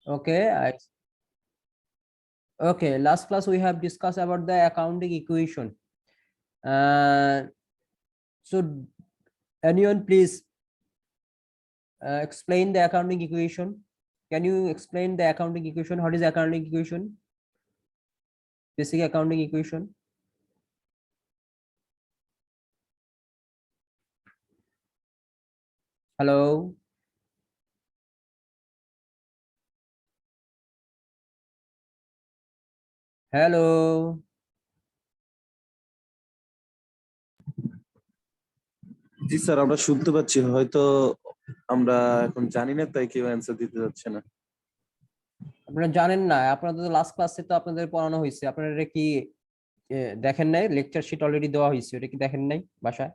Okay, okay. Last class we have discussed about the accounting equation. So anyone please explain the accounting equation? Can you explain the accounting equation? What is accounting equation? Basic accounting equation. Hello. Hello. G sir, আমরা শুনতে পাচ্ছি, হয়তো আমরা এখন জানি না তাই কেউ অ্যান্সার দিতে যাচ্ছে না। আপনারা জানেন না, আপনাদের লাস্ট ক্লাসে তো আপনাদের পড়ানো হয়েছে, আপনারা এটা কি দেখেন নাই? লেকচার শিট অলরেডি দেওয়া হয়েছে, এটা কি দেখেন নাই বাসায়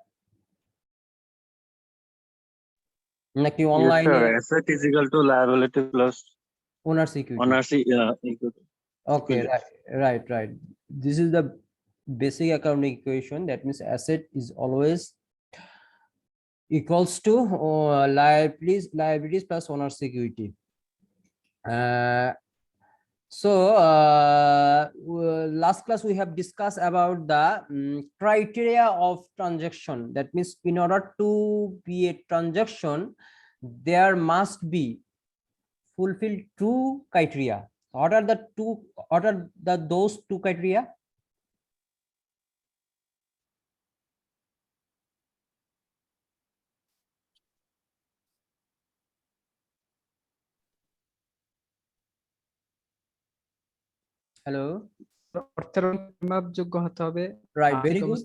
নাকি অনলাইনে? asset is equal to liability plus owner security. owner's equity. Okay, right. This is the basic accounting equation. That means asset is always equals to liabilities plus owner security. Last class we have discussed about the criteria of transaction. That means in order to be a transaction, there must be fulfilled two criteria. What are those two criteria? Hello. অর্থের পরিমাপযোগ্য হতে হবে। Right, very good.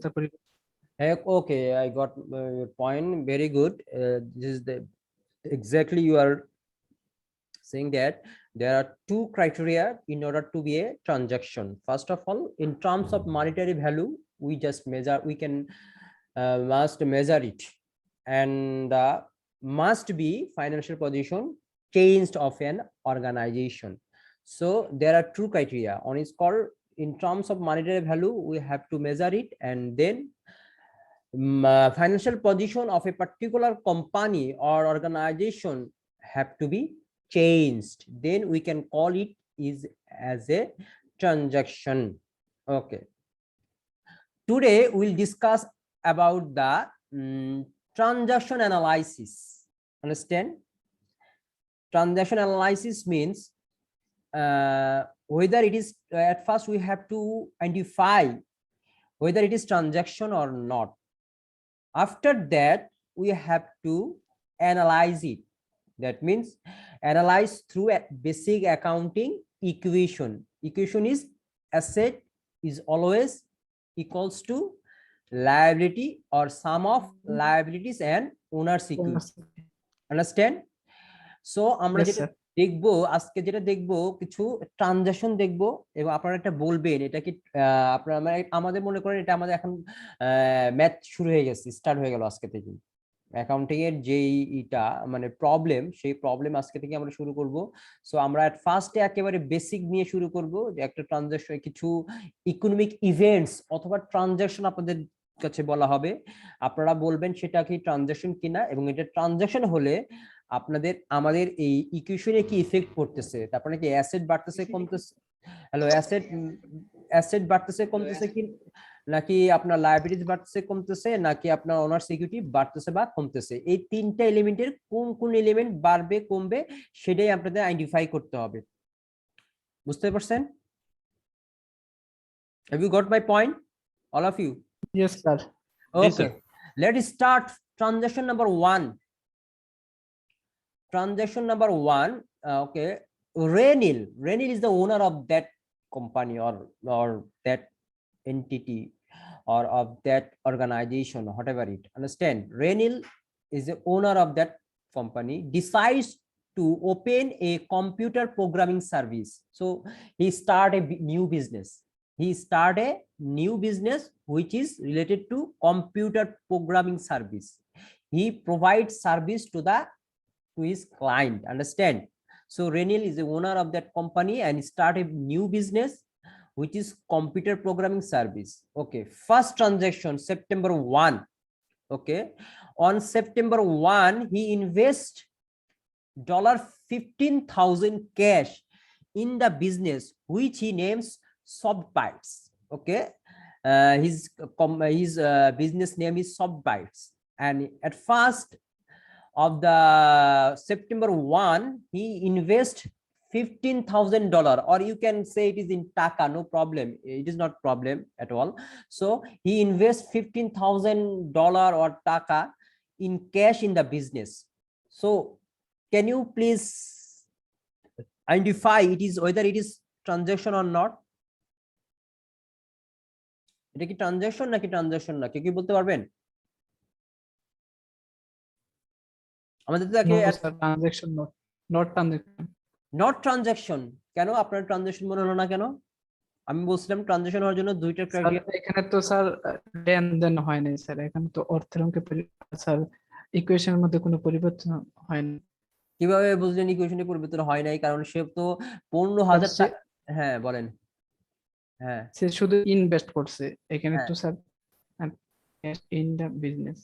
Okay, I got your point. Very good. This is the exactly you are saying that there are two criteria in order to be a transaction. First of all, in terms of monetary value, we just measure, we can must measure it, and must be financial position changed of an organization. So there are two criteria. One is called in terms of monetary value, we have to measure it, and then financial position of a particular company or organization have to be changed, then we can call it is as a transaction. Okay, today we'll discuss about the transaction analysis. Understand? Transaction analysis means whether it is at first we have to identify whether it is transaction or not. After that, we have to analyze it. That means analyze through a basic accounting equation. Equation is asset is always equals to liability or sum of liabilities and owner's equity. Understand? So আমরা যেটা দেখবো আজকে, যেটা দেখবো কিছু transaction দেখবো, এবং আপনারা একটা বলবেন এটা কি আপনারা আমাদের মনে করেন এটা আমাদের এখন ম্যাথ শুরু হয়ে গেছে, স্টার্ট হয়ে গেল আজকে থেকে। অ্যাকাউন্টিং এর যেই এটা মানে প্রবলেম, সেই প্রবলেম আজকে থেকে আমরা শুরু করব। সো আমরা এট ফার্স্টে একেবারে বেসিক নিয়ে শুরু করব, যে একটা ট্রানজাকশন কিছু ইকোনমিক ইভেন্টস অথবা ট্রানজাকশন আপনাদের কাছে বলা হবে, আপনারা বলবেন সেটা কি ট্রানজাকশন কিনা, এবং এটা ট্রানজাকশন হলে আপনাদের আমাদের এই ইকুয়েশনে কি ইফেক্ট করতেছে, তারপরে কি অ্যাসেট বাড়তেছে কমতেছে, হ্যালো অ্যাসেট বাড়তেছে কমতেছে কি, নাকি আপনার লায়াবিলিটিস বাড়তেছে কমতেছে, নাকি আপনার ওনার সিকিউরিটি বাড়তেছে বা কমতেছে, এই তিনটা এলিমেন্টের কোন কোন এলিমেন্ট বাড়বে কমবে সেটাই আপনাদের আইডেন্টিফাই করতে হবে। বুঝতে পারছেন? Have you got my point, all of you? Yes sir. Okay, let's start transaction number 1. Transaction number 1. Okay, Renil is the owner of that company or that entity or of that organization, whatever it. Understand? Renil is the owner of that company, decides to open a computer programming service. So he start a new business. Which is related to computer programming service. He provides service to his client. Understand? So Renil is the owner of that company and start a new business which is computer programming service. Okay, first transaction September 1. Okay, on September 1 he invests $15,000 cash in the business which he names Softbytes. Okay, his business name is Softbytes, and at first of the September 1 he invest $15,000, or you can say it is in taka, no problem, it is not problem at all. So he invests $15,000 or taka in cash in the business. So can you please identify it is whether it is transaction or not? এটা কি transaction নাকি transaction না, কেউ কি বলতে পারবেন? আমাদের তো No, sir, transaction not transaction. Not transaction. কেন আপনার ট্রানজাকশন মনে হলো না কেন? আমি বলছিলাম ট্রানজাকশন হওয়ার জন্য দুইটা স্যার ক্রাইটেরিয়া। এখানে তো স্যার লেনদেন হয় নাই স্যার, এখানে তো অর্থের অঙ্কে স্যার ইকুয়েশনের মধ্যে কোনো পরিবর্তন হয় না। কিভাবে বুঝলেন ইকুয়েশনে পরিবর্তন হয় নাই? কারণ সে তো 15,000 টাকা, হ্যাঁ বলেন। হ্যাঁ সে শুধু ইনভেস্ট করছে এখানে হ্যাঁ তো স্যার ইন দা বিজনেস।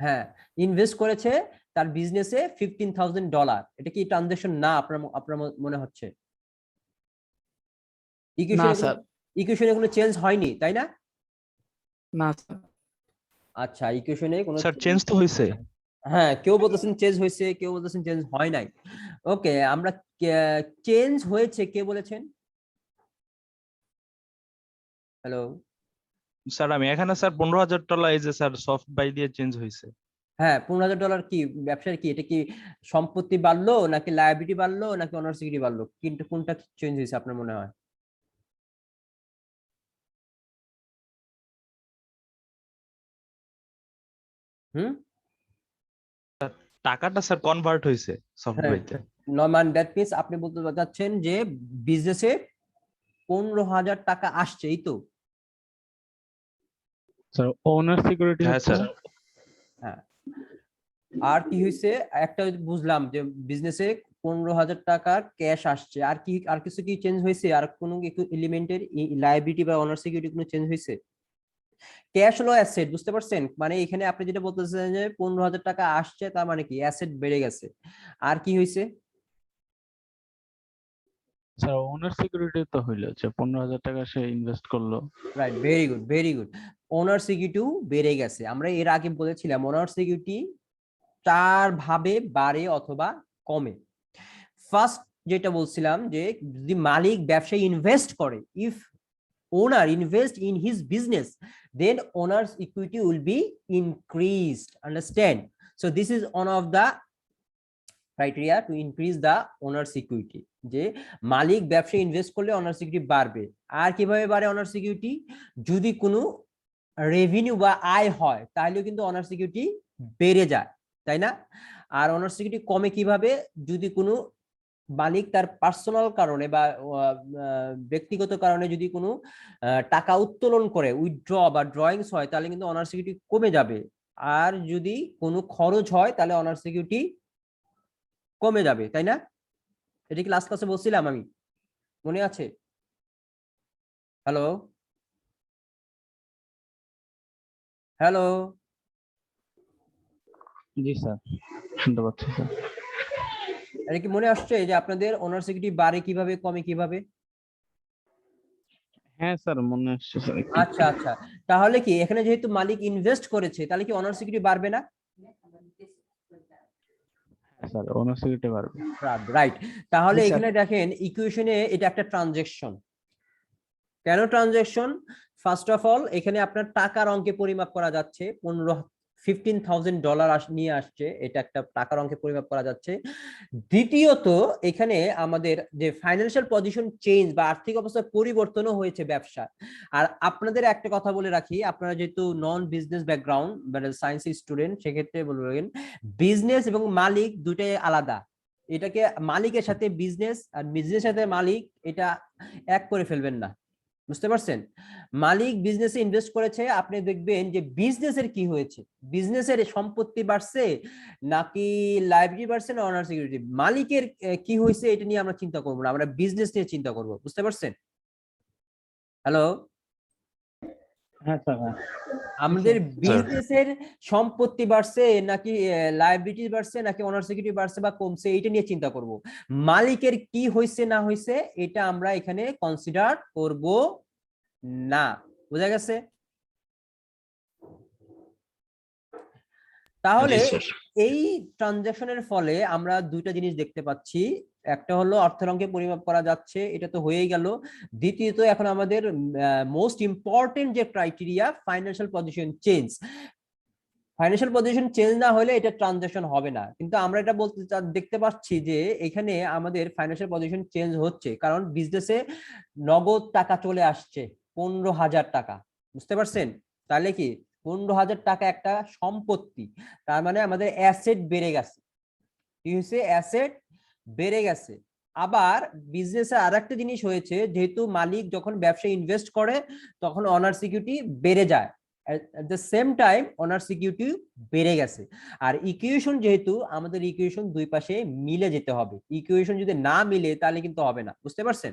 হ্যাঁ ইনভেস্ট করেছে তার বিজনেসে $15,000, এটা কি ট্রানজাকশন না আপনার মনে হচ্ছে? না স্যার, ইকুয়েশনে কোনো চেঞ্জ হয়নি তাই না? না স্যার। আচ্ছা ইকুয়েশনে কোনো স্যার চেঞ্জ তো হয়েছে। হ্যাঁ কেউ বলতেছেন চেঞ্জ হয়েছে, কেউ বলতেছেন চেঞ্জ হয় নাই। ওকে, আমরা চেঞ্জ হয়েছে কে বলেছেন? হ্যালো স্যার আমি এখানে স্যার $15,000 এই যে স্যার সফট বাই দিয়ে চেঞ্জ হয়েছে। হ্যাঁ $15,000 কি ব্যবসার কি এটা কি সম্পত্তি বাড়লো নাকি লায়াবিলিটি বাড়লো নাকি অনার সিকিউরিটি বাড়লো, কিন্তু কোনটা চেঞ্জ হয়েছে আপনার মনে হয়? হুম টাকাটা স্যার কনভার্ট হয়েছে সফট হ্যাঁ বাইতে। নরমান দ্যাট মিন্স আপনি বলতে চাচ্ছেন যে বিজনেসে 15,000 টাকা আসছে, এই তো? স্যার ওনার সিকিউরিটি হ্যাঁ স্যার। হ্যাঁ আর কি হয়েছে একটা বুঝলাম যে বিজনেসে 15,000 টাকার ক্যাশ আসছে, আর কি আর কিছু কি চেঞ্জ হয়েছে? আর কোনো এলিমেন্টের লায়াবিলিটি বা অনার সিকিউরিটি কোনো চেঞ্জ হয়েছে? ক্যাশ হলো অ্যাসেট, বুঝতে পারছেন? মানে এখানে আপনি যেটা বলতেছেন যে 15,000 টাকা আসছে তার মানে কি অ্যাসেট বেড়ে গেছে। আর কি হয়েছে? স্যার ওনার সিকিউরিটি তো হইলো যে 15,000 টাকা সে ইনভেস্ট করলো। Right, very good very good. ওনার সিকিউরিটিও বেড়ে গেছে। আমরা এর আগে বলেছিলাম ওনার সিকিউরিটি 4 ভাবে বাড়ে অথবা কমে। ফার্স্ট যেটা বলছিলাম যে যদি মালিক ব্যবসায় ইনভেস্ট করে, if owner invest in his business, then owner's equity will be increased, understand? So this is one of the criteria to increase the owner's equity, যে মালিক ব্যবসায় ইনভেস্ট করলে ওনার সিকিউরিটি বাড়বে। আর কিভাবে বাড়ে ওনার সিকিউরিটি? যদি কোনো রেভিনিউ বা আয় হয় তাহলে কিন্তু ওনার সিকিউরিটি বেড়ে যায়, তাই না? আর ওনার সিকিউরিটি কমে কিভাবে? যদি কোনো মালিক তার পার্সোনাল কারণে বা ব্যক্তিগত কারণে যদি কোনো টাকা উত্তোলন করে, উইথড্র বা ড্রয়িংস হয়, তাহলে কিন্তু অনার সিকিউরিটি কমে যাবে। আর যদি কোনো খরচ হয় তাহলে অনার সিকিউরিটি কমে যাবে, তাই না? এটা কি লাস্ট ক্লাসে বলছিলাম আমি, মনে আছে? হ্যালো হ্যালো জি স্যার, শুনতে পাচ্ছি স্যার। এটা কি মনে আসছে যে আপনাদের ওনার সিকিউরিটি বাড়ে কিভাবে কমে কিভাবে? হ্যাঁ স্যার মনে আসছে স্যার। আচ্ছা আচ্ছা, তাহলে কি এখানে যেহেতু মালিক ইনভেস্ট করেছে তাহলে কি ওনার সিকিউরিটি বাড়বে না? স্যার ওনার সিকিউরিটি বাড়বে। রাইট, তাহলে জি, স্যার। এখানে দেখেন ইকুয়েশনে এটা একটা ট্রানজাকশন। কেন ট্রানজাকশন? ফার্স্ট অফ অল এখানে আপনার টাকার অঙ্কে পরিমাপ করা যাচ্ছে, $15,000 নিয়ে আসছে, এটা একটা টাকার অঙ্কে পরিমাপ করা যাচ্ছে। দ্বিতীয়ত এখানে আমাদের যে ফাইন্যান্সিয়াল পজিশন চেঞ্জ বা আর্থিক অবস্থার পরিবর্তনও হয়েছে ব্যবসা। আর আপনাদের একটা কথা বলে রাখি, আপনারা যেহেতু নন বিজনেস ব্যাকগ্রাউন্ড মানে সায়েন্স স্টুডেন্ট, সেক্ষেত্রে বলবেন বিজনেস এবং মালিক দুটাই আলাদা। এটাকে মালিকের সাথে বিজনেস আর বিজনেসের সাথে মালিক এটা এক করে ফেলবেন না, বুঝতে পারছেন? মালিক বিজনেসে ইনভেস্ট করেছে, আপনি দেখবেন যে বিজনেসের কি হয়েছে, বিজনেসের সম্পত্তি বাড়ছে নাকি লাইবিলিটি বাড়ছে না অনার সিকিউরিটি, মালিকের কি হয়েছে এটা নিয়ে আমরা চিন্তা করবো না, আমরা বিজনেস নিয়ে চিন্তা করব, বুঝতে পারছেন? হ্যালো হ্যাঁ স্যার, হ্যাঁ আমাদের স্যার। বিজনেসের সম্পত্তি বাড়ছে নাকি লায়াবিলিটি বাড়ছে নাকি অনার সিকিউরিটি বাড়ছে বা কমছে, এটা নিয়ে চিন্তা করব। মালিকের কি হয়েছে না হয়েছে এটা আমরা এখানে কনসিডার করব না। বোঝা গেছে? তাহলে এই ট্রানজাকশনের ফলে আমরা দুইটা জিনিস দেখতে পাচ্ছি। একটা হলো অর্থের অঙ্কে পরিমাপ করা যাচ্ছে, এটা তো হয়েই গেল। দ্বিতীয়ত এখন আমাদের মোস্ট ইম্পর্টেন্ট যে criteria, financial position change. Financial position change না হলে এটা ট্রানজাকশন হবে না, কিন্তু আমরা এটা বলতে দেখতে পাচ্ছি যে এখানে আমাদের ফাইন্যান্সিয়াল পজিশন চেঞ্জ হচ্ছে, কারণ বিজনেসে নগদ টাকা চলে আসছে 15,000 টাকা। বুঝতে পারছেন? তাহলে কি 15,000 টাকা একটা সম্পত্তি, তার মানে আমাদের অ্যাসেট বেড়ে গেছে। কি হয়েছে? অ্যাসেট বেড়ে গেছে। আবার বিজনেসে আর একটা জিনিস হয়েছে, যেহেতু মালিক যখন ব্যবসায় ইনভেস্ট করে তখন অনার সিকিউরিটি বেড়ে যায়, at the same time honour security বেড়ে গেছে। আর ইকুয়েশন যেহেতু আমাদের ইকুয়েশন দুই পাশে মিলে যেতে হবে, ইকুয়েশন যদি না মিলে তাহলে কিন্তু হবে না। বুঝতে পারছেন?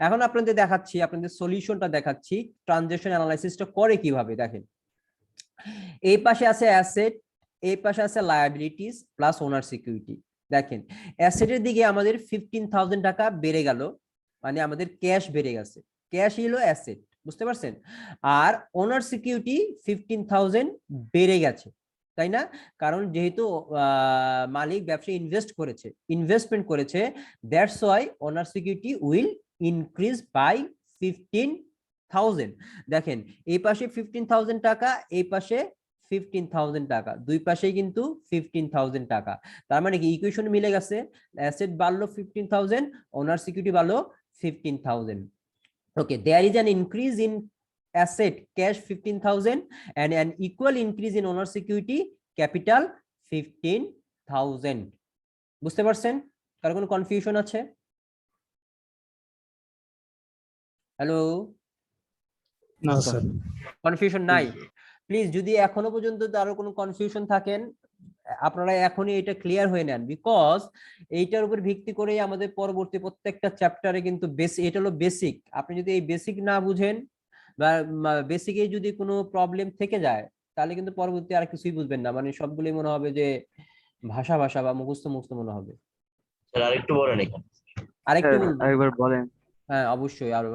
এখন আপনাদের দেখাচ্ছি, আপনাদের সলিউশনটা দেখাচ্ছি, ট্রানজাকশন অ্যানালাইসিসটা করে কিভাবে। দেখেন, এই পাশে আছে অ্যাসেট, এই পাশে আছে লায়াবিলিটিস প্লাস ওনার সিকিউরিটি। দেখেন অ্যাসেটের দিকে আমাদের 15,000 টাকা বেড়ে গেল, মানে আমাদের ক্যাশ বেড়ে গেছে, ক্যাশ হলো অ্যাসেট। বুঝতে পারছেন? আর ওনার সিকিউরিটি 15,000 বেড়ে গেছে, তাই না? কারণ যেহেতু মালিক ব্যবসায় ইনভেস্টমেন্ট করেছে, that's why owner security will increase by 15,000। দেখেন এই পাশে 15,000 টাকা, এই পাশে 15,000 টাকা, দুই পাশেই কিন্তু 15,000 টাকা। তার মানে কি ইকুয়েশন মিলে গেছে, অ্যাসেট বাড়লো 15,000, ওনার সিকিউরিটি বাড়লো 15,000। Okay, there is an increase in asset cash 15,000 and an equal increase in owner security capital 15,000। বুঝতে পারছেন? কারো কোনো কনফিউশন আছে? হ্যালো, না স্যার। কনফিউশন নাই? প্লিজ যদি এখনো পর্যন্ত আরো কোনো কনফিউশন থাকেন আপনারা এখনই এটা ক্লিয়ার হয়ে নেন, বিকজ এইটার উপর ভিত্তি করেই আমাদের পরবর্তী প্রত্যেকটা চ্যাপ্টারে কিন্তু এটা হলো বেসিক। আপনি যদি এই বেসিক না বুঝেন বা বেসিকে যদি কোনো প্রবলেম থেকে যায় তাহলে কিন্তু পরবর্তী আর কিছুই বুঝবেন না, মানে সবগুলোই মনে হবে যে ভাষা ভাষা বা মুখস্থ মুখস্থ মনে হবে। আরেকটু বলেন এখানে। আরেকটু বলবো? আরেকবার বলেন। হ্যাঁ অবশ্যই আরো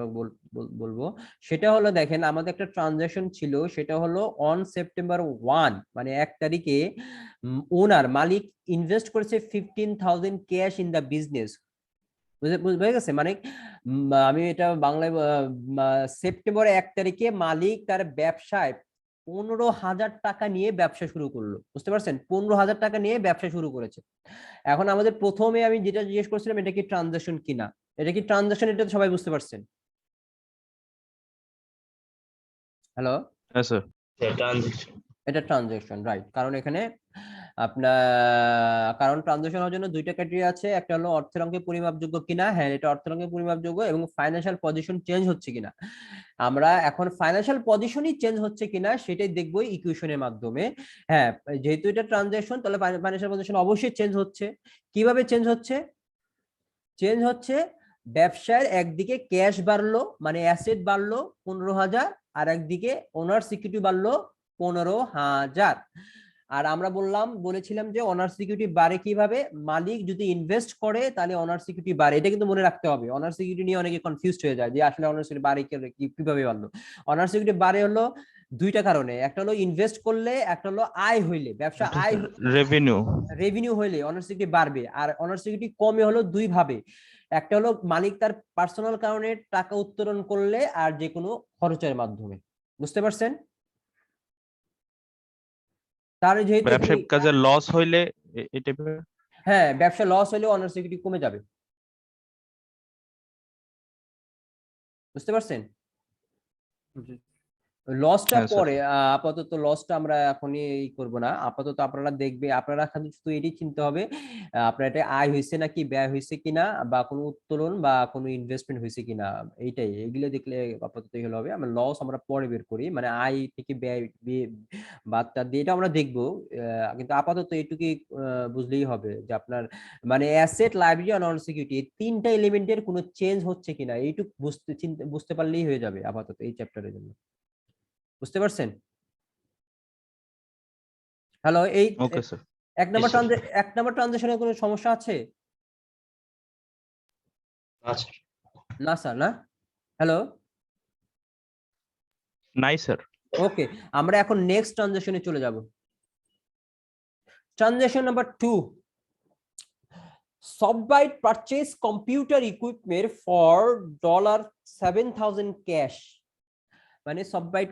বলবো। সেটা হলো দেখেন আমাদের একটা ট্রানজাকশন ছিল, সেটা হলো অন সেপ্টেম্বর 1, মানে 1 তারিখে ওনার মালিক ইনভেস্ট করেছে 15,000 ক্যাশ ইন দা বিজনেস। বুঝে গেছে? মানে আমি এটা বাংলায় সেপ্টেম্বর 1 তারিখে মালিক তার ব্যবসায় 15,000 টাকা নিয়ে ব্যবসা শুরু করলো। বুঝতে পারছেন? 15,000 টাকা নিয়ে ব্যবসা শুরু করেছে। এখন আমাদের প্রথমে আমি যেটা জিজ্ঞেস করছিলাম এটা কি ট্রানজাকশন কিনা, এটা কি ট্রানজাকশন, এটা তো সবাই বুঝতে পারছেন। হ্যালো, হ্যাঁ স্যার। ট্রানজিশন। এটা ট্রানজাকশন, রাইট। কারণ এখানে আপনার কারণ ট্রানজাকশন হওয়ার জন্য দুইটা ক্রাইটেরিয়া আছে, একটা হলো অর্থের অঙ্কে পরিমাপযোগ্য কিনা, হ্যাঁ এটা অর্থের অঙ্কে পরিমাপযোগ্য, এবং ফাইন্যান্সিয়াল পজিশন চেঞ্জ হচ্ছে কিনা। আমরা এখন ফাইন্যান্সিয়াল পজিশনই চেঞ্জ হচ্ছে কিনা সেটাই দেখবো ইকুয়েশনের মাধ্যমে। হ্যাঁ যেহেতু এটা ট্রানজাকশন তাহলে ফাইন্যান্সিয়াল পজিশন অবশ্যই চেঞ্জ হচ্ছে। কিভাবে চেঞ্জ হচ্ছে? চেঞ্জ হচ্ছে ব্যবসার একদিকে ক্যাশ বাড়লো মানে অ্যাসেট বাড়লো 15,000, আর একদিকে ওনার সিকিউরিটি বাড়লো 15,000। আর আমরা বলেছিলাম যে অনার সিকিউরিটি বাড়ে কিভাবে, মালিক যদি ইনভেস্ট করে তাহলে অনার সিকিউরিটি বাড়ে। এটা কিন্তু মনে রাখতে হবে, অনার সিকিউরিটি নিয়ে অনেকে কনফিউজড হয়ে যায় যে আসলে অনার সিকিউরিটি বাড়ে কিভাবে বাড়লো। অনার সিকিউরিটি বাড়ে হলো দুইটা কারণে, একটা হলো ইনভেস্ট করলে, একটা হলো আয় হইলে, ব্যবসা আয় রেভিনিউ হইলে অনার সিকিউরিটি বাড়বে। আর অনার সিকিউরিটি কমে হলো দুই ভাবে, একটা হলো মালিক তার পার্সোনাল কারণে টাকা উত্তোলন করলে, আর যে কোনো খরচের মাধ্যমে। বুঝতে পারছেন? তার যেহেতু ব্যবসায়িক কাজে লস হইলে এটা, হ্যাঁ ব্যবসা লস হলে অনার সিকিউরিটি কমে যাবে। বুঝতে পারছেন? লসটা পরে, আপাতত লসটা আমরা এখনই করব না, আপাতত আপনারা দেখবে, আপনারা শুধু এটাই চিনতে হবে আপনার এটা আয় হয়েছে নাকি ব্যয় হয়েছে কিনা, বা কোনো উত্তোলন বা কোনো ইনভেস্টমেন্ট হয়েছে কিনা, এইটাই, এগুলো দেখলে আপাতত এগুলো হবে। আমরা লস আমরা পরে বের করি, মানে আয় থেকে ব্যয় বাদটা দিয়ে এটা আমরা দেখবো, কিন্তু আপাতত এইটুকুই বুঝলেই হবে যে আপনার মানে অ্যাসেট, লায়াবিলিটি আর নন সিকিউরিটি এই তিনটা এলিমেন্টের কোনো চেঞ্জ হচ্ছে কিনা এইটুকু বুঝতে পারলেই হয়ে যাবে আপাতত এই চ্যাপ্টারের জন্য। বুঝতে পারছেন? হ্যালো, এই ওকে স্যার। এক নম্বর ট্রানজাকশনে কোনো সমস্যা আছে? আচ্ছা না স্যার, না? হ্যালো, নাই স্যার। ওকে, আমরা এখন নেক্সট ট্রানজাকশনে চলে যাব। Transaction number 2, Softbyte purchase computer equipment for $7,000 cash. মানে Softbyte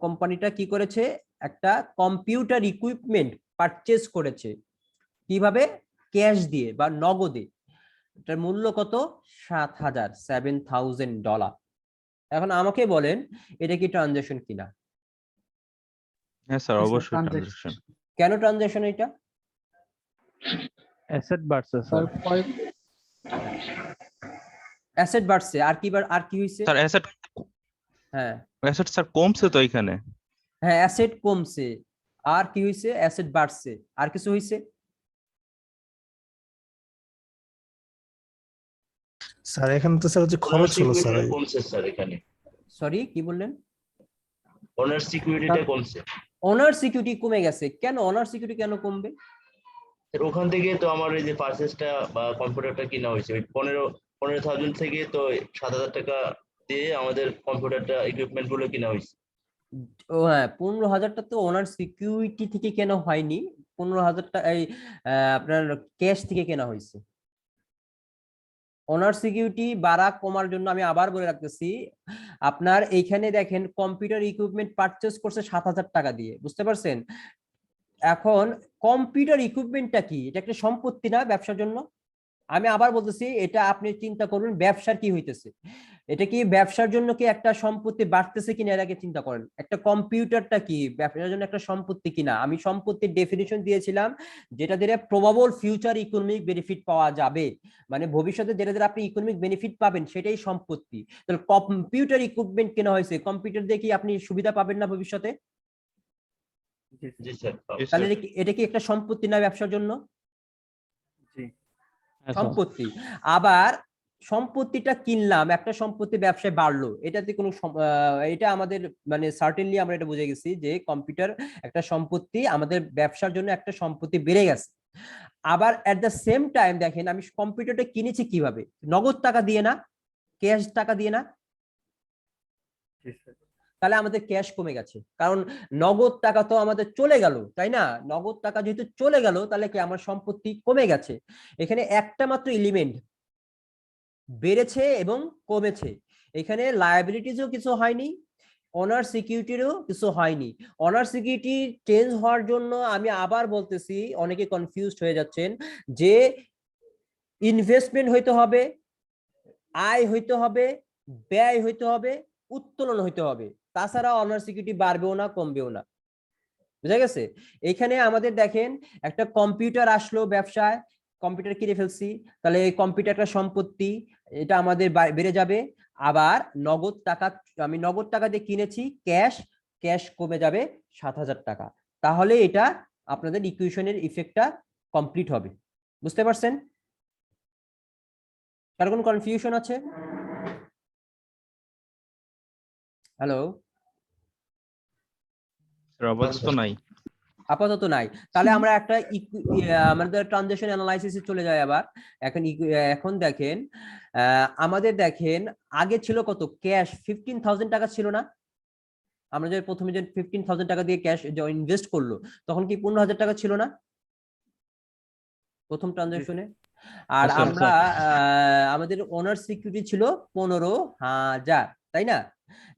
কোম্পানিটা কি করেছে, একটা কম্পিউটার ইকুইপমেন্ট পারচেজ করেছে, কিভাবে? ক্যাশ দিয়ে বা নগদে। এটার মূল্য কত? $7,000। এখন আমাকে বলেন এটা কি ট্রানজাকশন কিনা? হ্যাঁ স্যার, স্যার, অবশ্যই transaction। ট্রানজাকশন। কেন ট্রানজাকশন এটা? অ্যাসেট বাড়ছে স্যার স্যার। কয়েক অ্যাসেট বাড়ছে, আর কি হইছে? স্যার অ্যাসেট হ্যাঁ স্যার কমছে তো এখানে। হ্যাঁ, অ্যাসেট কমছে, আর কি হইছে? অ্যাসেট বাড়ছে, আর কিছু হইছে? স্যার এখানে তো স্যার হচ্ছে ওনার খরচ হলো স্যার সিকিউরিটিটা কমছে স্যার এখানে, সরি, কি বললেন? ওনার সিকিউরিটিটা কমছে ওনার সিকিউরিটি কমে গেছে, কেন ওনার সিকিউরিটি কেন কমবে? স্যার। ওখান থেকে তো আমার এই যে পারচেজটা বা কম্পিউটারটা কিনা হয়েছে ওই 15,000 থেকে, তো 7,000 টাকা দিয়ে আমাদের কম্পিউটারটা ইকুইপমেন্ট গুলো কিনা হয়েছে। ও হ্যাঁ, 15,000টা তো ওনার সিকিউরিটি থেকে কেনা হয়নি, 15,000টা এই আপনার ক্যাশ থেকে কেনা হয়েছে। ওনার সিকিউরিটি বাড়া কমার জন্য আমি আবার বলে রাখতেছি, আপনার এইখানে দেখেন কম্পিউটার ইকুইপমেন্ট পারচেজ করছে 7,000 টাকা দিয়ে, বুঝতে পারছেন? এখন কম্পিউটার ইকুইপমেন্টটা কি? এটা একটা সম্পত্তি না ব্যবসার জন্য? আমি আবার বলতেছি, এটা আপনি চিন্তা করুন ব্যবসার কি হইতেছে, এটা কি ব্যবসার জন্য কি একটা সম্পত্তি বাড়তেছে কিনা এর আগে চিন্তা করেন। একটা কম্পিউটারটা কি ব্যবসার জন্য একটা সম্পত্তি কিনা? আমি সম্পত্তির ডেফিনিশন দিয়েছিলাম যেটা দিয়ে প্রবাবল ফিউচার ইকোনমিক বেনিফিট পাওয়া যাবে, মানে ভবিষ্যতে যেটা দিয়ে আপনি ইকোনমিক বেনিফিট পাবেন সেটাই সম্পত্তি। তাহলে কম্পিউটার ইকুইপমেন্ট কেনা হয়েছে, কম্পিউটার দিয়ে কি আপনি সুবিধা পাবেন না ভবিষ্যতে? জি স্যার। তাহলে এটা কি একটা সম্পত্তি না ব্যবসার জন্য? সম্পত্তি। আবার সম্পত্তিটা কিনলাম, একটা সম্পত্তি ব্যবসায় বাড়লো, এটাতে কোনো এটা আমাদের মানে সার্টেনলি আমরা এটা বুঝে গেছি যে কম্পিউটার একটা সম্পত্তি, আমাদের ব্যবসার জন্য একটা সম্পত্তি বেড়ে গেছে। আবার এট দ্য সেম টাইম দেখেন আমি কম্পিউটারটা কিনেছি কিভাবে? নগদ টাকা দিয়ে না, ক্যাশ টাকা দিয়ে না? তাহলে আমাদের ক্যাশ কমে গেছে, কারণ নগদ টাকা তো আমাদের চলে গেল, তাই না? নগদ টাকা যেহেতু চলে গেল তাহলে কি আমার সম্পত্তি কমে গেছে। এখানে একটা মাত্র এলিমেন্ট বেড়েছে এবং কমেছে, এখানে লায়াবিলিটিজও কিছু হয়নি, অনার সিকিউরিটিরও কিছু হয়নি। অনার সিকিউরিটি চেঞ্জ হওয়ার জন্য আমি আবার বলতেছি, অনেকে কনফিউজড হয়ে যাচ্ছেন যে ইনভেস্টমেন্ট হইতে হবে, আয় হইতে হবে, ব্যয় হইতে হবে, উত্তোলন হইতে হবে, তাছাড়া অনার সিকিউরিটি বাড়বেও না কমবেও না। বুঝা গেছে? এখানে আমাদের দেখেন একটা কম্পিউটার আসলো ব্যবসায়, কম্পিউটার কিনে ফেলছি, তাহলে এই কম্পিউটারটা সম্পত্তি, এটা আমাদের বেড়ে যাবে। আবার নগদ টাকা, আমি নগদ টাকা দিয়ে কিনেছি, ক্যাশ, ক্যাশ কমে যাবে 7,000 টাকা। তাহলে এটা আপনাদের ইকুয়েশনের ইফেক্টটা কমপ্লিট হবে। বুঝতে পারছেন? কার কোনো কনফিউশন আছে? হ্যালো, আপাতত নাই। আপাতত নাই। তাহলে আমরা একটা আমাদের ট্রানজাকশন অ্যানালাইসিসে চলে যাই আবার। এখন দেখেন আমাদের দেখেন আগে ছিল কত? ক্যাশ 15,000 টাকা ছিল না? আমরা যে প্রথমে যে 15,000 টাকা দিয়ে ক্যাশ ইনভেস্ট করলো তখন কি 15,000 টাকা ছিল না প্রথম ট্রানজাকশনে? আর আচ্ছা, আমরা আমাদের ওনার সিকিউরিটি ছিল 15,000, তাই না?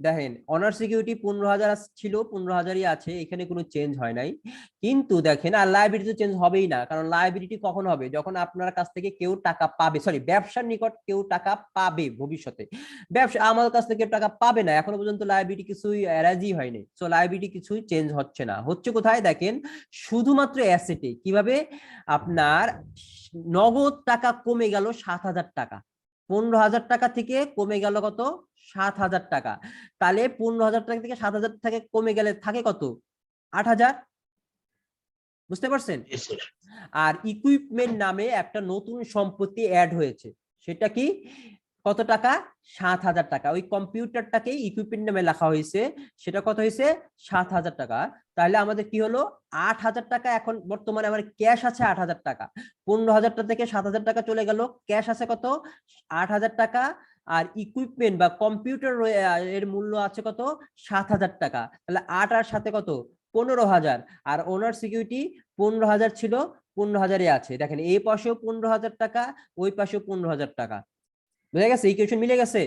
দেখেন অনার সিকিউরিটি 15,000 ছিল, 15,000ই আছে, এখানে কোনো চেঞ্জ হয় নাই। কিন্তু দেখেন আর লায়াবিলিটি চেঞ্জ হবেই না, কারণ লায়াবিলিটি কখন হবে? যখন আপনার কাছ থেকে কেউ টাকা পাবে, সরি ব্যবসার নিকট কেউ টাকা পাবে ভবিষ্যতে। ব্যবসা আমার কাছ থেকে টাকা পাবে না, এখনো পর্যন্ত লায়াবিলিটি কিছুই রাজি হয়নি, সো লায়াবিলিটি কিছুই চেঞ্জ হচ্ছে না। হচ্ছে কোথায়? দেখেন শুধুমাত্র অ্যাসেটে। কিভাবে? আপনার নগদ টাকা কমে গেল 7,000 টাকা, 15,000 টাকা থেকে কমে গেল কত? 7,000 টাকা। তাহলে 15,000 টাকা থেকে 7,000 টাকা কমে গেলে থাকে কত? 8,000। বুঝতে পারছেন? জি স্যার। আর ইকুইপমেন্ট নামে একটা নতুন সম্পত্তি অ্যাড হয়েছে, সেটা কি? কত টাকা? 7,000 টাকা। ওই কম্পিউটারটাকে ইকুইপমেন্ট নামে লেখা হয়েছে, সেটা কত হয়েছে? 7,000 টাকা। তাহলে আমাদের কি হলো? 8,000 টাকা এখন বর্তমানে আমার ক্যাশ আছে 8,000 টাকা। 15,000 টাকা থেকে 7,000 টাকা চলে গেল, ক্যাশ আছে কত? 8,000 টাকা। আর ইকুইপমেন্ট বা কম্পিউটার এর মূল্য আছে কত? 7,000 টাকা। তাহলে 8 আর 7 কত? 15,000। আর ওনার সিকিউরিটি 15,000 ছিল, 15,000 আছে। দেখেন এই পাশেও 15,000 টাকা, ওই পাশেও 15,000 টাকা। বুঝে গেছে? ইকুয়েশন মিলে গেছে?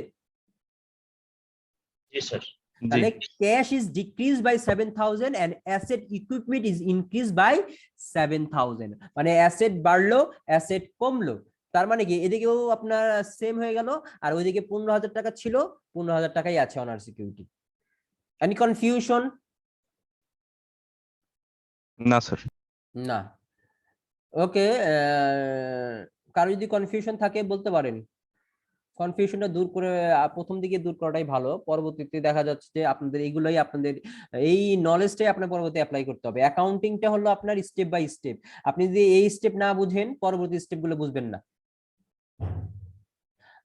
জি স্যার। তাহলে cash is decrease by 7,000 and asset equipment is increase by 7,000। মানে অ্যাসেট বাড়লো, অ্যাসেট কমলো। তার মানে কি এদিকেও আপনার সেম হয়ে গেল, আর ওইদিকে 15,000 টাকা ছিল, 15,000 টাকাই আছে অনার সিকিউরিটি। Any confusion? না স্যার। না। ওকে, কারো যদি কনফিউশন থাকে বলতে পারেন। কনফিউশনটা দূর করে প্রথম দিকে দূর করাটাই ভালো, পরবর্তীতে দেখা যাচ্ছে যে আপনাদের এইগুলাই, আপনাদের এই নলেজটাই আপনার পরবর্তী অ্যাপ্লাই করতে হবে। অ্যাকাউন্টিংটা হলো আপনার স্টেপ বাই স্টেপ। আপনি যদি এই স্টেপ না বুঝেন, পরবর্তী স্টেপগুলো বুঝবেন না।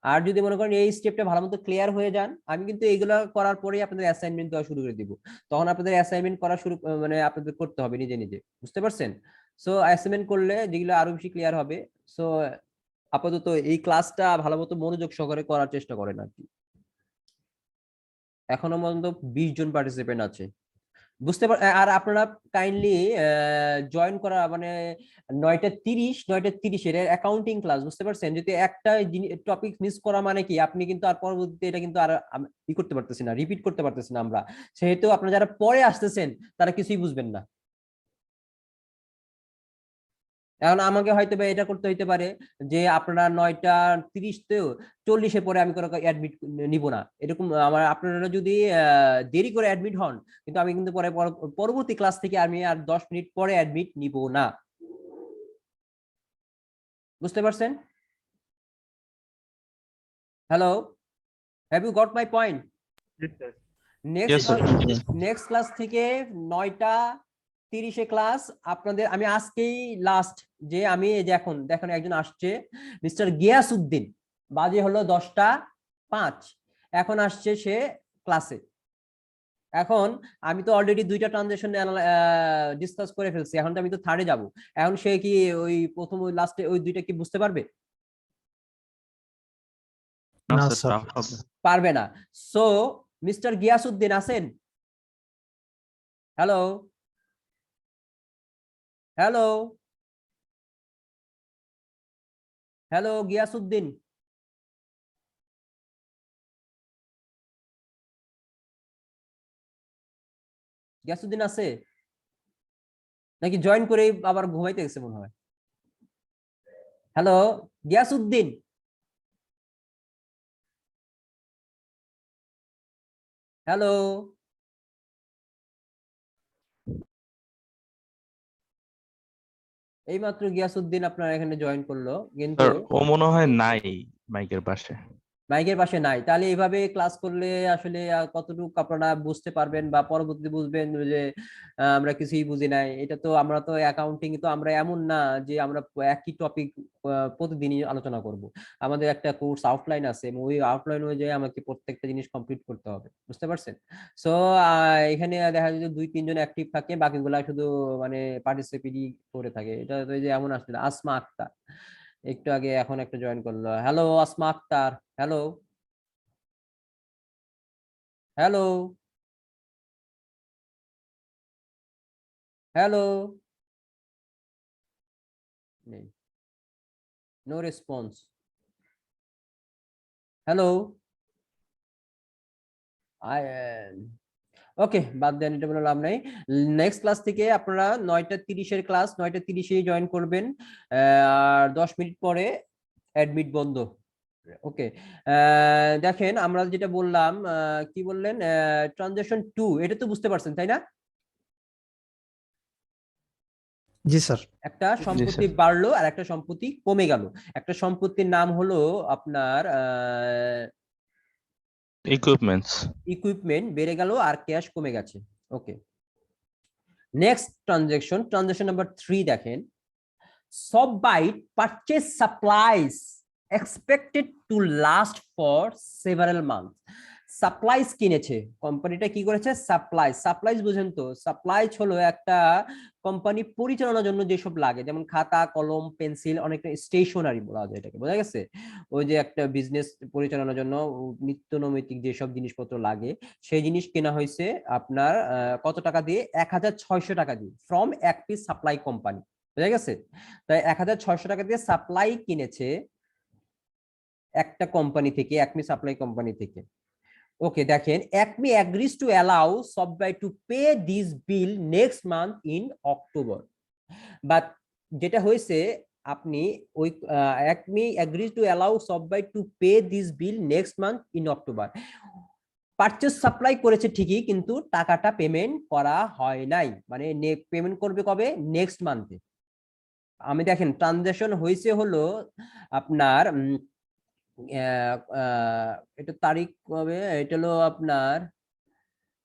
আর যদি মনে করেন এই স্টেপটা ভালো মতো ক্লিয়ার হয়ে যান, আমি কিন্তু এইগুলো করার পরেই আপনাদের অ্যাসাইনমেন্ট দেওয়া শুরু করে দিব। তখন আপনাদের অ্যাসাইনমেন্ট করা শুরু, মানে আপনাদের করতে হবে নিজে নিজে, বুঝতে পারছেন? সো অ্যাসাইনমেন্ট করলে যেগুলো আরো বেশি ক্লিয়ার হবে। সো আপাতত এই ক্লাসটা ভালো মতো মনোযোগ সহকারে করার চেষ্টা করেন আর কি। এখনো পর্যন্ত 20 জন পার্টিসিপেন্ট আছে, বুঝতে পার। আর আপনারা কাইন্ডলি জয়েন করা, মানে 9:30 এর অ্যাকাউন্টিং ক্লাস, বুঝতে পারছেন? যদি একটা টপিক মিস করা মানে কি আপনি কিন্তু আর পরবর্তীতে এটা কিন্তু আর ই করতে পারতেছি না, রিপিট করতে পারতেছি না আমরা। সেহেতু আপনারা যারা পরে আসতেছেন তারা কিছুই বুঝবেন না। এখন আমাকে হয়তো বা এটা করতে হইতে পারে যে আপনারা 9:30 40 পরে আমি কোনো অ্যাডমিট নিব না, এরকম আমার। আপনারা যদি দেরি করে অ্যাডমিট হন, কিন্তু আমি কিন্তু পরে পরবর্তী ক্লাস থেকে আমি আর 10 মিনিট পরে অ্যাডমিট নিব না, বুঝতে পারছেন? Hello, have you got my point? Yes, sir. Next class থেকে 9:30 ক্লাস আপনাদের। আমি আজকেই লাস্ট, যে আমি এই যে এখন দেখেন একজন আসছে, মিস্টার গিয়াসউদ্দিন, বাজে হলো 10:05, এখন আসছে সে ক্লাসে। এখন আমি তো অলরেডি 2টা ট্রানজাকশন ডিসকাস করে ফেলছি, এখন তো আমি তো থার্ডে যাব। এখন সে কি ওই প্রথম ওই লাস্টে ওই 2টা কি বুঝতে পারবে? না না, স্যার, স্যার। টাফ হবে। পারবে না। সো মিস্টার গিয়াসউদ্দিন আছেন? Hello, hello, hello Giasuddin. Giasuddin আছে নাকি জয়েন করে আবার ঘুমাইতে গেছে মনে হয়? Hello Giasuddin, hello. এইমাত্র গিয়াসউদ্দিন আপনার এখানে জয়েন করলো, কিন্তু স্যার ও মনে হয় নাই মাইকের পাশে। মাইকের পাশে নাই। তাহলে এইভাবে ক্লাস করলে আসলে কতটুকু আপনারা বুঝতে পারবেন বা পরবর্তী বুঝবেন যে আমরা কিছুই বুঝি নাই। এটা তো আমরা তো অ্যাকাউন্টিং তো আমরা এমন না যে আমরা একই টপিক প্রতিদিনই আলোচনা করব। আমাদের একটা কোর্স আউটলাইন আছে এবং ওই আউটলাইন অনুযায়ী আমাকে প্রত্যেকটা জিনিস কমপ্লিট করতে হবে, বুঝতে পারছেন? সো এখানে দেখা যায় যে 2-3 জন অ্যাক্টিভ থাকে, বাকিগুলা শুধু মানে পার্টিসিপেটই করে থাকে। এটা তো এই যে এমন আসলে আসমা আক্তার একটু আগে এখন একটা জয়েন করলো। Hello Asma Akter, hello, hello, hello. No response. Hello. I okay, বাদ দেন, এটা বলে লাভ নাই। নেক্সট ক্লাস থেকে আপনারা 9:30 ক্লাস 9:30 জয়েন করবেন, আর 10 মিনিট পরে অ্যাডমিট বন্ধ। ওকে, দেখেন আমরা যেটা বললাম, কি বললেন, ট্রানজাকশন 2 এটা তো বুঝতে পারছেন তাই না? জি স্যার। একটা সম্পত্তি বাড়লো আর একটা সম্পত্তি কমে গেল। একটা সম্পত্তির নাম হলো আপনার ইকুইপমেন্ট বেড়ে গেল আর ক্যাশ কমে গেছে। ওকে, নেক্সট ট্রানজাকশন নাম্বার 3 দেখেন, সব bought purchase supplies expected to last for several months. Supplies কিনেছে, কোম্পানিটা কি করেছে? সাপ্লাইজ বুঝেন তো? সাপ্লাইজ হলো একটা কোম্পানি পরিচালনার জন্য যেসব লাগে, যেমন খাতা, কলম, পেন্সিল, অনেকটা স্টেশনারি বলা যায় এটাকে, বোঝা গেছে? ওই যে একটা বিজনেস পরিচালনার জন্য নিত্য নৈমিত্তিক যেসব জিনিসপত্র লাগে, সেই জিনিস কেনা হয়েছে আপনার কত টাকা দিয়ে? 1600 টাকা দিয়ে, ফ্রম এক পিস সাপ্লাই কোম্পানি, বোঝা গেছে? তাই 1600 টাকা দিয়ে সাপ্লাই কিনেছে একটা কোম্পানি থেকে, একমি সাপ্লাই কোম্পানি থেকে। ওকে, দেখেন, Acme agrees to allow Subway to pay this bill next month in October. But যেটা হয়েছে, আপনি ওই Acme agrees to allow Subway to pay this bill next month in October. Purchase supply করেছে ঠিকই, কিন্তু টাকাটা পেমেন্ট করা হয় নাই, মানে পেমেন্ট করবে কবে? নেক্সট মান্থে। আমি দেখেন ট্রানজাকশন হয়েছে হলো আপনার এটা তারিখ কবে? এটা হলো আপনার,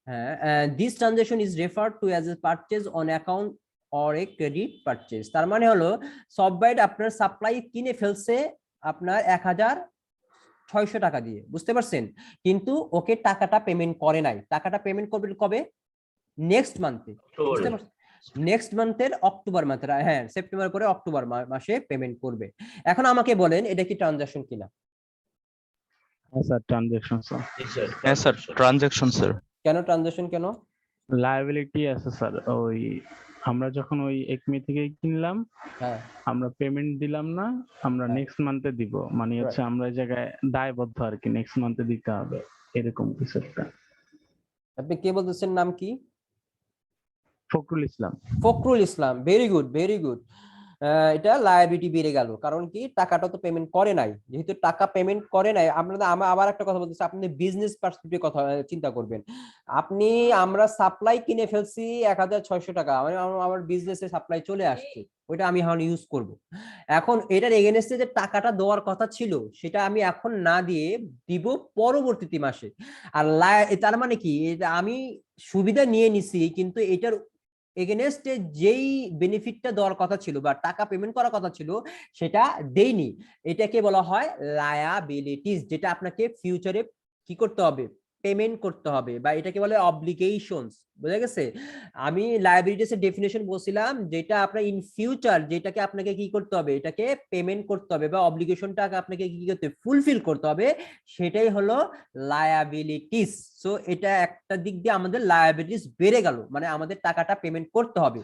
হ্যাঁ, this transaction is referred to as a purchase on account or a credit purchase. তার মানে হলো সববাইট আপনার সাপ্লাই কিনে ফেলছে আপনার 1600 টাকা দিয়ে, বুঝতে পারছেন? কিন্তু ওকে টাকাটা পেমেন্ট করে নাই। টাকাটা পেমেন্ট করবে কবে? নেক্সট মান্থে, বুঝতে পারছেন? নেক্সট মান্থের অক্টোবর মাসে, হ্যাঁ, সেপ্টেম্বর করে অক্টোবর মাসে পেমেন্ট করবে। এখন আমাকে বলেন এটা কি ট্রানজাকশন কিনা? হ্যাঁ স্যার, ট্রানজাকশন স্যার। হ্যাঁ স্যার, ট্রানজাকশন স্যার। কেন ট্রানজাকশন কেন? লায়াবিলিটি আছে স্যার, ওই আমরা যখন ওই একমি থেকে কিনলাম, হ্যাঁ, আমরা পেমেন্ট দিলাম না, আমরা হ্যাঁ। নেক্সট মান্থে দিব, মানে হচ্ছে আমরা এই জায়গায় দায়বদ্ধ আর কি, নেক্সট মান্থে দিতে হবে, এরকম কিছু একটা। আপনি কে বলতেছেন, নাম কি? Fakhrul Islam. Fakhrul Islam, very good, very good. এটা লায়াবিলিটি বেড়ে গেল, কারণ কি? টাকাটা তো পেমেন্ট করে নাই। যেহেতু টাকা পেমেন্ট করে নাই, আপনাদের আবার একটা কথা বলতেছি, আপনি বিজনেস পার্সপেক্টিভ কথা চিন্তা করবেন। আমরা সাপ্লাই কিনে ফেলছি 1600 টাকা, মানে আমার বিজনেসে সাপ্লাই চলে আসছে, ওইটা আমি এখন ইউজ করব। এখন এটার এগেনস্টে যে টাকাটা দেওয়ার কথা ছিল, সেটা আমি এখন না দিয়ে দিব পরবর্তী মাসে। আর তার মানে কি? এটা আমি সুবিধা নিয়ে নিছি, কিন্তু এটার এগেনস্টে যেই বেনিফিটটা দেওয়ার কথা ছিল বা টাকা পেমেন্ট করার কথা ছিল, সেটা দেইনি। এটাকে বলা হয় লায়াবিলিটিস, যেটা আপনাকে ফিউচারে কি করতে হবে? পেমেন্ট করতে হবে, বা এটাকে বলে অব্লিগেশনস, বুঝা গেছে? আমি লায়াবিলিটিস এর ডেফিনেশন বলছিলাম, যেটা আপনার ইন ফিউচার যেটাকে আপনাকে কি করতে হবে? এটাকে পেমেন্ট করতে হবে, বা অব্লিগেশনটাকে আপনাকে কি করতে হবে? ফুলফিল করতে হবে, সেটাই হলো লায়াবিলিটিস। সো এটা একটা দিক দিয়ে আমাদের লায়াবিলিটিস বেড়ে গেল, মানে আমাদের টাকাটা পেমেন্ট করতে হবে।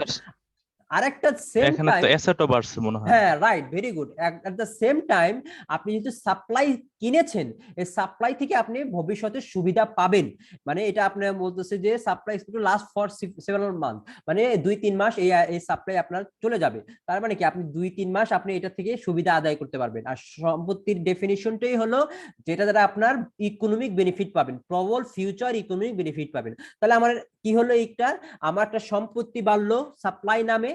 আরেকটা সেম এখানে টাইম, তো অ্যাসেটও বাড়ছে মনে হয়। হ্যাঁ, right, very good. At the same time আপনি যেহেতু সাপ্লাই কিনেছেন, এই সাপ্লাই থেকে আপনি ভবিষ্যতে সুবিধা পাবেন। মানে এটা আপনার বলতেছে যে supply last for several month, মানে 2-3 মাস এই সাপ্লাই আপনার চলে যাবে। তার মানে কি? আপনি 2-3 মাস আপনি এটা থেকে সুবিধা আদায় করতে পারবেন। আর সম্পত্তির ডেফিনিশনটাই হলো যেটা দ্বারা আপনার ইকোনমিক বেনিফিট পাবেন, প্রবল ফিউচার ইকোনমিক বেনিফিট পাবেন। তাহলে আমার কি হলো? এইটা আমার একটা সম্পত্তি বাড়লো সাপ্লাই নামে,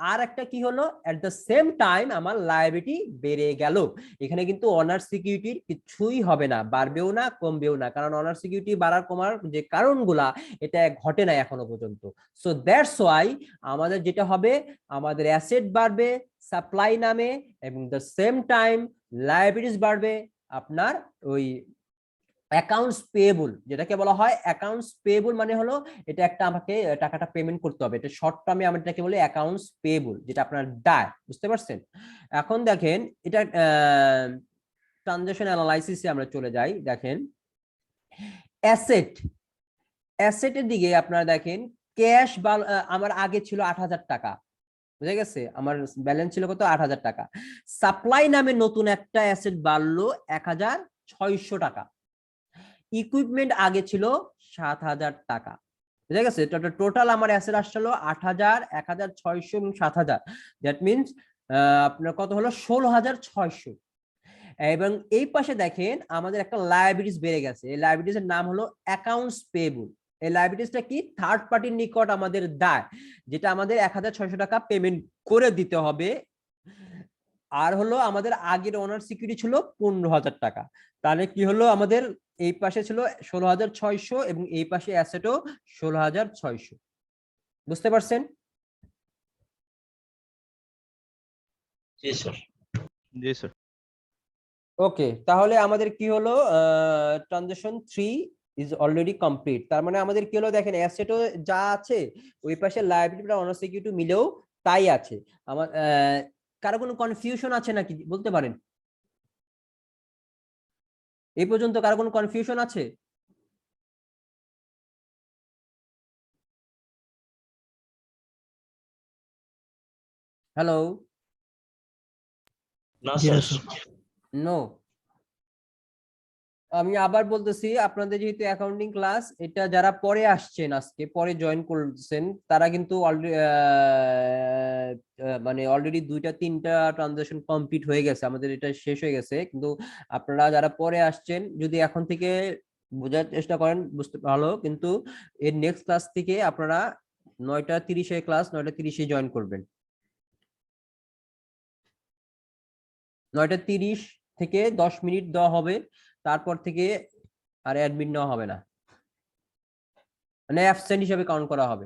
আর একটা কি হলো? এট দ্য সেম টাইম আমার লায়াবিলিটি বেড়ে গেল। এখানে কিন্তু অনার সিকিউরিটির কিছুই হবে না, বাড়বেও না, কমবেও না, কারণ অনার সিকিউরিটি বাড়ার কমার যে কারণগুলা, এটা ঘটে না এখনো পর্যন্ত। সো দ্যাটস ওয়াই আমাদের যেটা হবে, আমাদের অ্যাসেট বাড়বে সাপ্লাই নামে, এবং দ্য সেম টাইম লায়াবিলিটিস বাড়বে আপনার ওই অ্যাকাউন্টস পেয়েবল, যেটাকে বলা হয় অ্যাকাউন্টস পেয়েবল। মানে হলো এটা একটা আমাকে টাকাটা পেমেন্ট করতে হবে, এটা শর্ট টার্মে আমরা এটাকে বলি অ্যাকাউন্টস পেয়েবল, যেটা আপনার দায়, বুঝতে পারছেন? এখন দেখেন এটা ট্রানজাকশন অ্যানালাইসিসে আমরা চলে যাই। দেখেন অ্যাসেটের দিকে আপনারা দেখেন, ক্যাশ আমার আগে ছিল 8000 টাকা, বুঝা গেছে? আমার ব্যালেন্স ছিল কত? 8000 টাকা। সাপ্লাই নামে নতুন একটা অ্যাসেট বাড়লো 1600 টাকা। ইকুইপমেন্ট আগে ছিল 7000 টাকা, বুঝা গেছে? টোটাল আমার অ্যাসেট আসছিল 8000, 1600 এবং 7000। দ্যাট মিনস আপনার কত হলো? 16600। এবং এই পাশে দেখেন আমাদের একটা লায়াবিলিটিস বেড়ে গেছে। এই লায়াবিলিটিস এর নাম হলো অ্যাকাউন্টস পেয়েবল। এই লায়াবিলিটিসটা কি? থার্ড পার্টির নিকট আমাদের দায়, যেটা আমাদের 1600 টাকা পেমেন্ট করে দিতে হবে। আর হলো আমাদের আগের ওনার সিকিউরিটি ছিল 15000 টাকা। তাহলে কি হলো? আমাদের এই পাশে ছিল 16600 এবং এই পাশে অ্যাসেটও 16600, বুঝতে পারছেন? জি স্যার। জি স্যার। ওকে, তাহলে আমাদের কি হলো, ট্রানজাকশন 3 ইজ অলরেডি কমপ্লিট। তার মানে আমাদের কি হলো দেখেন, অ্যাসেটও যা আছে ওই পাশে লায়াবিলিটি প্লাস অনার সিকিউরিটি মিলেও তাই আছে। আমার কারো কোনো কনফিউশন আছে নাকি বলতে পারেন? এই পর্যন্ত কারো কোনো কনফিউশন আছে? হ্যালো? না জি না স্যার। স্যার। নো। আমি আবার বলতেছি, আপনাদের যেহেতু অ্যাকাউন্টিং ক্লাস, এটা যারা পরে আসছেন, আজকে পরে জয়েন করছেন, তারা কিন্তু মানে অলরেডি 2-3টা ট্রানজাকশন কমপ্লিট হয়ে গেছে, আমাদের এটা শেষ হয়ে গেছে। কিন্তু আপনারা যারা পরে আসছেন, যদি এখন থেকে বোঝার চেষ্টা করেন বুঝতে ভালো, কিন্তু এর নেক্সট ক্লাস থেকে আপনারা 9:30 ক্লাস 9:30 জয়েন করবেন। 9:30 থেকে 10 মিনিট দেওয়া হবে, তারপর থেকে আর অ্যাডমিট নেওয়া হবে না, মানে অ্যাবসেন্ট হিসেবে কাউন্ট করা হবে।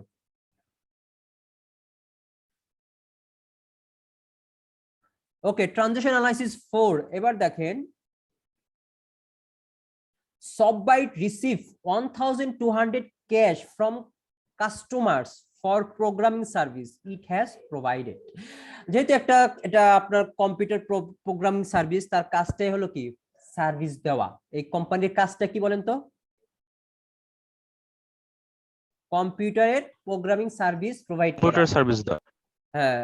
ওকে, ট্রানজাকশন অ্যানালাইসিস 4। এবার দেখেন, Softbyte receive 1200 cash from customers for programming service it has provided। যেহেতু এটা আপনার কম্পিউটার প্রোগ্রামিং সার্ভিস, তার কাজটাই হলো কি সার্ভিস দেওয়া। এই কোম্পানির কাজটা কি বলেন তো? কম্পিউটারের প্রোগ্রামিং সার্ভিস প্রোভাইড করা। কম্পিউটার সার্ভিস দেওয়া। হ্যাঁ,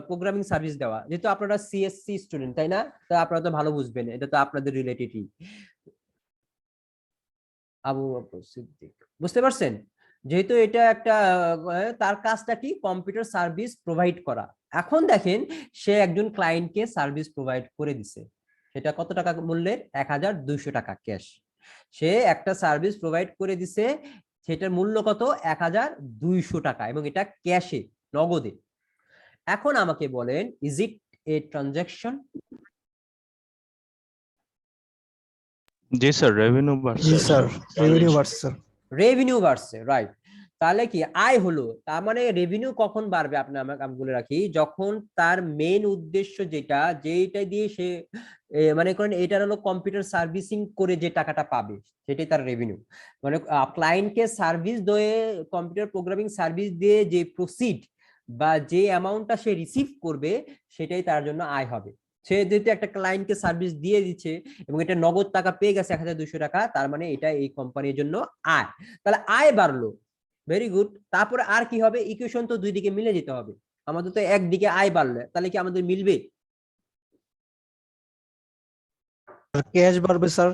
প্রোগ্রামিং সার্ভিস দেওয়া। যেহেতু আপনারা সিএসসি স্টুডেন্ট, তাই না? তো আপনারা তো ভালো বুঝবেন, এটা তো আপনাদের রিলেটেডই। আবু বকর সিদ্দিক, বুঝতে পারছেন? যেহেতু এটা একটা তার কাজটা কি কম্পিউটার সার্ভিস প্রোভাইড করা। এখন দেখেন, সে একজন ক্লায়েন্টকে সার্ভিস প্রোভাইড করে দিছে, সেটা কত টাকা মূল্যের? 1200 টাকা ক্যাশ। সে একটা সার্ভিস প্রোভাইড করে দিছে, সেটার মূল্য কত? 1200 টাকা, এবং এটা ক্যাশে, নগদে। এখন আমাকে বলেন, ইজ ইট এ ট্রানজাকশন? জি স্যার, রেভিনিউ জি বাড়ছে। স্যার, রেভিনিউ বাড়ছে স্যার। রেভিনিউ বাড়ছে, রাইট। তাহলে কি আয় হলো? তার মানে রেভিনিউ কখন বাড়বে? আপনি আমি বলে রাখি, যখন তার মেইন উদ্দেশ্য যেটা দিয়ে সে মানে করেন এটার হলো কম্পিউটার সার্ভিসিং করে যে টাকাটা পাবে, সেটাই তার রেভিনিউ। মানে ক্লায়েন্টকে সার্ভিস দিয়ে, কম্পিউটার প্রোগ্রামিং সার্ভিস দিয়ে যে প্রসিড বা যে অ্যামাউন্টটা সে রিসিভ করবে, সেটাই তার জন্য আয় হবে। সে যেহেতু একটা ক্লায়েন্টকে সার্ভিস দিয়ে দিচ্ছে এবং এটা নগদ টাকা পেয়ে গেছে 1200 টাকা, তার মানে এটা এই কোম্পানির জন্য আয়। তাহলে আয় বাড়লো, ভেরি গুড। তারপরে আর কি হবে? ইকুয়েশন তো দুই দিকে মিলে যেতে হবে। আমাদের তো একদিকে আয় বাড়লে, তাহলে কি আমাদের মিলবে? ক্যাশ বাড়বে স্যার।